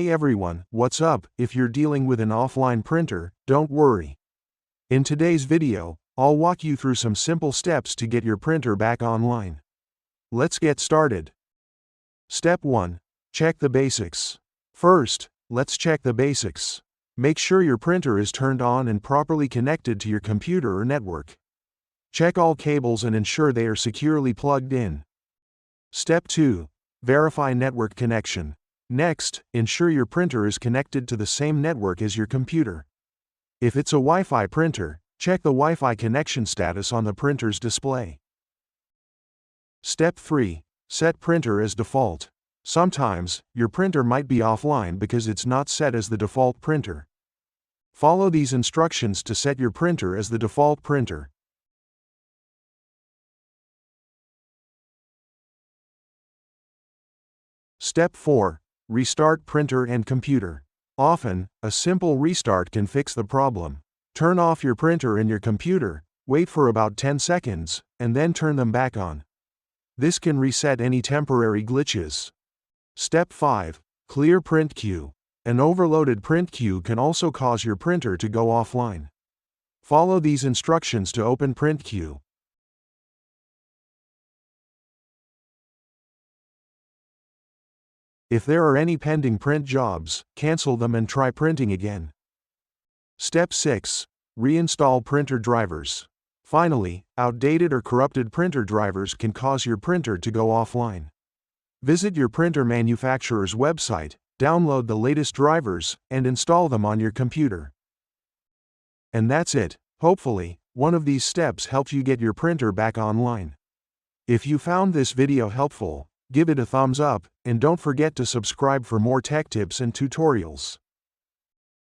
Hey everyone, what's up? If you're dealing with an offline printer, don't worry. In today's video, I'll walk you through some simple steps to get your printer back online. Let's get started. Step 1. Check the basics. First, let's check the basics. Make sure your printer is turned on and properly connected to your computer or network. Check all cables and ensure they are securely plugged in. Step 2. Verify network connection. Next, ensure your printer is connected to the same network as your computer. If it's a Wi-Fi printer, check the Wi-Fi connection status on the printer's display. Step 3. Set printer as default. Sometimes, your printer might be offline because it's not set as the default printer. Follow these instructions to set your printer as the default printer. Step 4. Restart printer and computer. Often, a simple restart can fix the problem. Turn off your printer and your computer, wait for about 10 seconds, and then turn them back on. This can reset any temporary glitches. Step 5. Clear print queue. An overloaded print queue can also cause your printer to go offline. Follow these instructions to open print queue. If there are any pending print jobs, cancel them and try printing again. Step 6. Reinstall printer drivers. Finally, outdated or corrupted printer drivers can cause your printer to go offline. Visit your printer manufacturer's website, download the latest drivers, and install them on your computer. And that's it. Hopefully, one of these steps helps you get your printer back online. If you found this video helpful, give it a thumbs up, and don't forget to subscribe for more tech tips and tutorials.